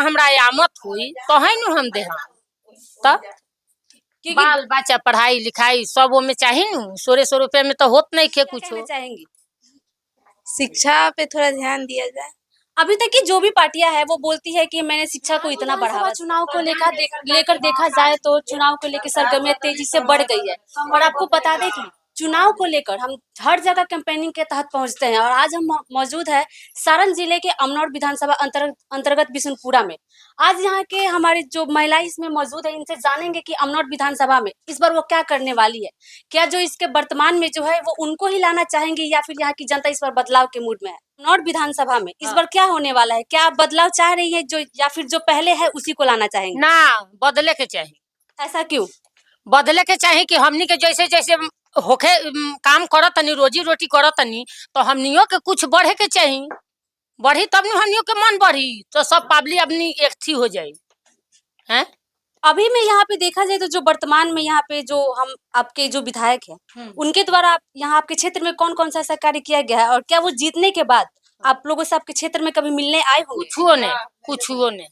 हमरा आमत हुई तो है नु हम दे तब बाल बच्चा पढ़ाई लिखाई सब वो में चाहिए नु 1600 रुपये में तो होत नहीं खे कुछ चाहेंगी शिक्षा पे थोड़ा ध्यान दिया जाए। अभी तक की जो भी पार्टियां है वो बोलती है कि मैंने शिक्षा को इतना बढ़ावा। चुनाव को लेकर देखा जाए तो चुनाव को लेकर सरगर्मियां तेजी से बढ़ गई है। और आपको बता दें कि चुनाव को लेकर हम हर जगह कैंपेनिंग के तहत पहुंचते हैं और आज हम मौजूद है सारण जिले के अमनौर विधानसभा अंतर्गत बिशुनपुरा में। आज यहाँ के हमारे जो महिलाएं इसमें मौजूद है इनसे जानेंगे कि अमनौर विधानसभा में इस बार वो क्या करने वाली है, क्या जो इसके वर्तमान में जो है वो उनको ही लाना चाहेंगे या फिर यहाँ की जनता इस बार बदलाव के मूड में है। अमनौर विधानसभा में इस बार क्या होने वाला है, क्या आप बदलाव चाह रही है जो या फिर जो पहले है उसी को लाना चाहेंगे? ना बदले के चाहिए। ऐसा क्यों? बदले के चाहिए कि हमनी के जैसे जैसे होके काम करत तनी रोजी रोटी करत तनी तो हमनियों के कुछ बढ़े के चाहिए। बढ़ी तब न हमनियों के मन बढ़ी तो सब पब्लिक अपनी एक थी हो जाए हैं। अभी में यहाँ पे देखा जाए तो जो वर्तमान में यहाँ पे जो हम आपके जो विधायक हैं उनके द्वारा यहाँ आपके क्षेत्र में कौन कौन सा ऐसा कार्य किया गया है और क्या वो जीतने के बाद आप लोगों से आपके क्षेत्र में कभी मिलने आए होंगे?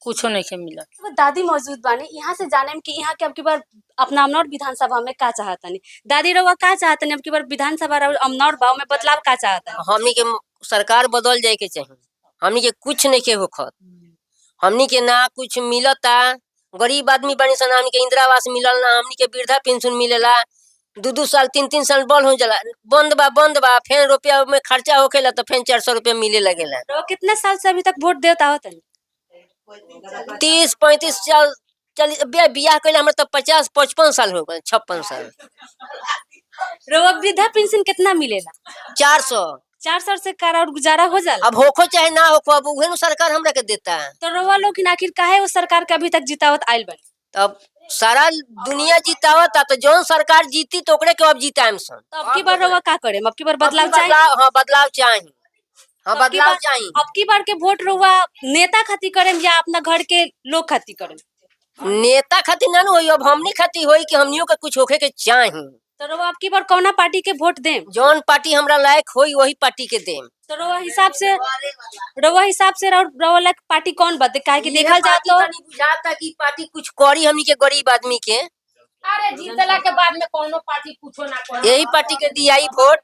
कुछ नहीं के मिला। तो दादी मौजूद बानी यहाँ से जाने में कि यहाँ के अब की बार अपना अमनौर विधानसभा में का चाहता नहीं दादी रवा का चाहता नहीं अब की बार विधानसभा अमनौर भाव में बदलाव का चाहता है? हमनी के सरकार बदल जाए के चाहिए। हमनी के कुछ नहीं के होखत, हमनी के ना कुछ मिलता। गरीब आदमी बनी सन, हमनी के इंदिरा आवास मिलल ना, हमनी के वृद्धा पेंशन मिलेला 2-2 साल 3-3 साल बंद हो जाला। बंद बा फिर रुपया में खर्चा होखेला तो फिर 400 रुपया मिले लगेला। तो कितने साल से अभी तक वोट देता होता? 30-35 साल बियाह कैले हमरा तो 50-55 साल हो गए, 56 साल। रोवा वृद्धा पेंशन कितना मिलेला? 400 से कार गुजारा हो जाला। अब होखो चाहे ना होखो अब उहे सरकार हमरा के देता है। तो रोवा लोग आखिर काहे वो सरकार के अभी तक जितावत आइल बनी? तब सारा दुनिया जितावता तो जौन सरकार जीती तो ओकरे के अब जिताएम सन। तो अब की बार रोवा का करे? अब की बार बदलाव चाहिए। हां बदलाव चाहिए। हाँ बदलाव चाहिए। अब की बार के वोट रोवा नेता खातिर करें या अपना घर के लोग खातिर करें? नेता खातिर ना होई, अब हमनी खातिर होई कि हमनियों के कुछ होखे के चाहिए। तो रोवा अब की बार कौना पार्टी के वोट देम? जौन पार्टी हमरा लायक होई वही पार्टी के देम। तो रोवा हिसाब से रोवा लायक पार्टी कौन बात है? काहे कि देखल जाए तो बुझाता कि पार्टी कुछ करी हमनी के गरीब आदमी के। अरे जीतला के बाद में कोनो पार्टी कुछो ना करे, यही पार्टी के दियाई वोट।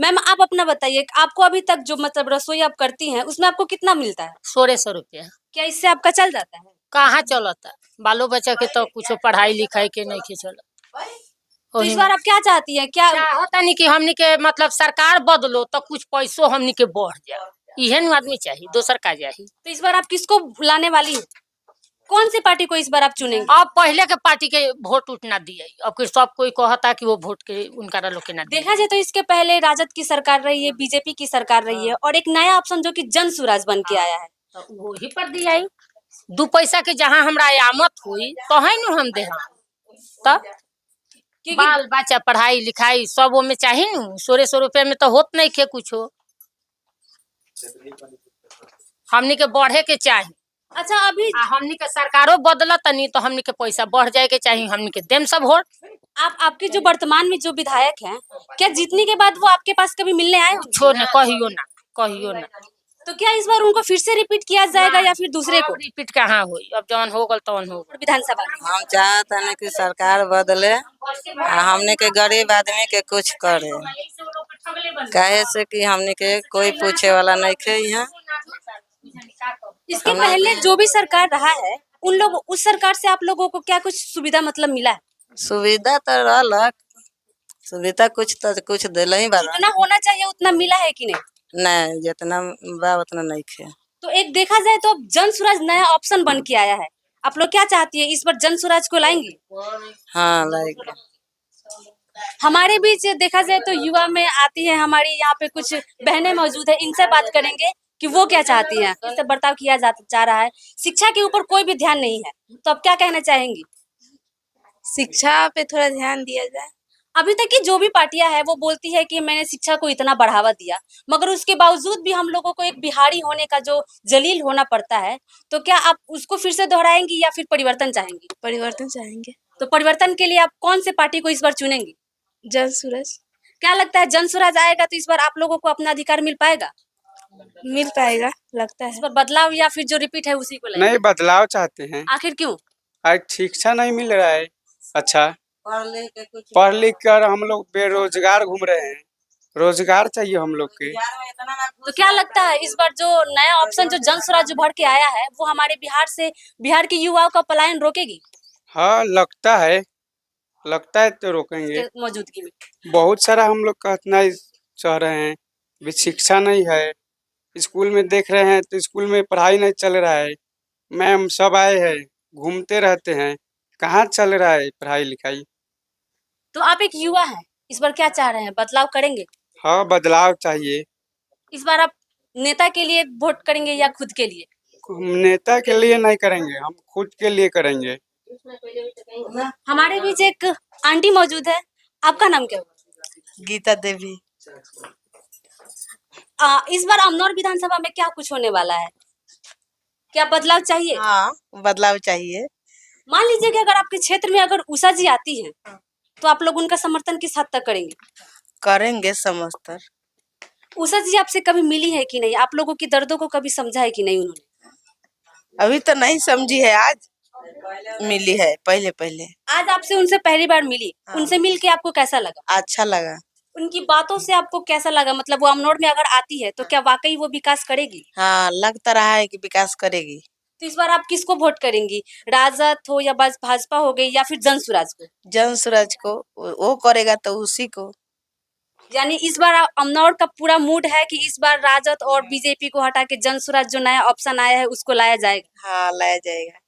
मैम आप अपना बताइए, आपको अभी तक जो मतलब रसोई आप करती हैं उसमें आपको कितना मिलता है? 1600 रुपया। क्या इससे आपका चल जाता है? कहाँ चलता, बालो बच्चा के तो कुछ पढ़ाई लिखाई के नहीं के चलता। तो इस बार आप क्या चाहती है? क्या होता नहीं कि हमनी के मतलब सरकार बदलो तो कुछ पैसों हमनी के बढ़ जाए, इहे न आदमी चाहिए, दोसर का चाहिए। तो इस बार आप किसको लाने वाली है? कौन सी पार्टी को इस बार आप चुनेंगे? अब पहले के पार्टी के वोट उठना दिए, अब फिर सब कोई कहता कि वो वोट के उनका लोग के ना दिए। देखा जाए तो इसके पहले राजद की सरकार रही है, बीजेपी की सरकार रही है और एक नया ऑप्शन जो कि जन सुराज बन के आया है तो वही पर दिया 2 पैसा के जहाँ हमरा आमत हुई तो है न हम दे तब बाल बच्चा पढ़ाई लिखाई सब वो में चाहिए न 1600 रुपये में तो होत नहीं खे कुछ। हमनी के बढ़े के चाहिए। अच्छा अभी हमनी के सरकारों बदलत नहीं तो हमनी के पैसा बढ़ जाए के चाहिए, हमनी के देम सब वोट। आपके जो वर्तमान में जो विधायक हैं क्या जीतने के बाद वो आपके पास कभी मिलने आए? छोड़ कहियो ना। तो क्या इस बार उनको फिर से रिपीट किया जाएगा या फिर दूसरे को? रिपीट कहाँ हुई, अब जौन हो गल तौन हो गल। विधानसभा हम चाहते हैं कि सरकार बदले, हमने के गरीब आदमी के कुछ करे, काहे से कि हमने के कोई पूछे वाला नहीं खे यहाँ। इसके पहले जो भी सरकार रहा है उस सरकार से आप लोगों को क्या कुछ सुविधा मतलब मिला है? सुविधा तो रहलक, सुविधा कुछ दिल ही बा। जितना होना चाहिए उतना मिला है कि नहीं? नहीं, जितना बा उतना नहीं खे। तो एक देखा जाए तो जन स्वराज नया ऑप्शन बन के आया है, आप लोग क्या चाहती है इस बार जन स्वराज को लाएंगी? हाँ लाएंगे। हमारे बीच देखा जाए तो युवा में आती है, हमारी यहाँ पे कुछ बहनें मौजूद है, इनसे बात करेंगे कि वो क्या चाहती हैं। इससे बर्ताव किया जा रहा है, शिक्षा के ऊपर कोई भी ध्यान नहीं है, तो अब क्या कहना चाहेंगी? शिक्षा पे थोड़ा ध्यान दिया जाए। अभी तक की जो भी पार्टियां है वो बोलती है कि मैंने शिक्षा को इतना बढ़ावा दिया, मगर उसके बावजूद भी हम लोगों को एक बिहारी होने का जो जलील होना पड़ता है, तो क्या आप उसको फिर से दोहराएंगी या फिर परिवर्तन चाहेंगी? परिवर्तन चाहेंगे। तो परिवर्तन के लिए आप कौन से पार्टी को इस बार चुनेंगी? जन सुराज। क्या लगता है जन सुराज आएगा तो इस बार आप लोगों को अपना अधिकार मिल पाएगा? मिल पाएगा लगता इस है। बार बदलाव या फिर जो रिपीट है उसी को लाएंगे? नहीं, बदलाव चाहते हैं। आखिर क्यों? आज शिक्षा नहीं मिल रहा है अच्छा, पढ़ लिख के कुछ पढ़ लिख कर हम लोग बेरोजगार घूम रहे हैं, रोजगार चाहिए हम लोग के। बिहार में इतना ना तो क्या लगता है इस बार जो नया ऑप्शन जो जन स्वराज उभर के आया है वो हमारे बिहार के युवाओं का पलायन रोकेगी हाँ, लगता है तो रोकेंगे। के मौजूदगी में? बहुत सारा हम लोग का इतना ही चाह रहे हैं, भी शिक्षा नहीं है। स्कूल में देख रहे हैं तो स्कूल में पढ़ाई नहीं चल रहा है। मैम सब आए हैं, घूमते रहते हैं, कहाँ चल रहा है पढ़ाई लिखाई। तो आप एक युवा हैं, इस बार क्या चाह रहे हैं, बदलाव करेंगे? हाँ, बदलाव चाहिए। इस बार आप नेता के लिए वोट करेंगे या खुद के लिए? हम नेता के लिए नहीं करेंगे, हम खुद के लिए करेंगे। हमारे बीच एक आंटी मौजूद है, आपका नाम क्या है? गीता देवी। इस बार अमनौर विधानसभा में क्या कुछ होने वाला है, क्या बदलाव चाहिए? हाँ, बदलाव चाहिए। मान लीजिए कि अगर आपके क्षेत्र में अगर उषा जी आती हैं तो आप लोग उनका समर्थन किस हद तक करेंगे? करेंगे समझकर। उषा जी आपसे कभी मिली है कि नहीं, आप लोगों की दर्दों को कभी समझा है कि नहीं उन्होंने? अभी तो नहीं समझी है, आज मिली है, पहले आज आपसे उनसे पहली बार मिली, हाँ। उनसे मिल के आपको कैसा लगा? अच्छा लगा। उनकी बातों से आपको कैसा लगा, मतलब वो अमनौर में अगर आती है तो क्या वाकई वो विकास करेगी? हाँ, लगता रहा है कि विकास करेगी। तो इस बार आप किसको वोट करेंगी, राजद हो या बस भाजपा हो गई या फिर जन स्वराज को? जन सूरज को, वो करेगा तो उसी को। यानी इस बार अमनौर का पूरा मूड है कि इस बार राजद और बीजेपी को हटा के जन स्वराज जो नया ऑप्शन आया है उसको लाया जाएगा। हाँ, लाया जाएगा।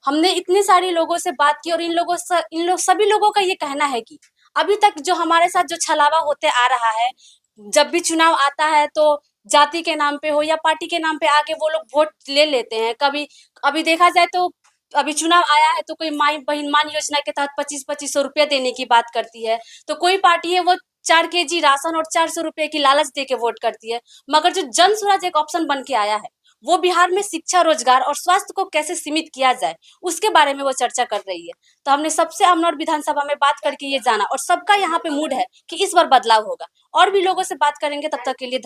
हमने इतने सारे लोगों से बात की और सभी लोगों का ये कहना है कि अभी तक जो हमारे साथ जो छलावा होते आ रहा है, जब भी चुनाव आता है तो जाति के नाम पे हो या पार्टी के नाम पे आके वो लोग वोट ले लेते हैं। कभी अभी देखा जाए तो अभी चुनाव आया है तो कोई माई बहन मान योजना के तहत 25-2500 रुपया देने की बात करती है, तो कोई पार्टी है वो 4 केजी राशन और 400 रुपए की लालच दे के वोट करती है। मगर जो जन स्वराज एक ऑप्शन बन के आया है वो बिहार में शिक्षा, रोजगार और स्वास्थ्य को कैसे सीमित किया जाए उसके बारे में वो चर्चा कर रही है। तो हमने सबसे अमनौर विधानसभा में बात करके ये जाना और सबका यहाँ पे मूड है कि इस बार बदलाव होगा। और भी लोगों से बात करेंगे, तब तक के लिए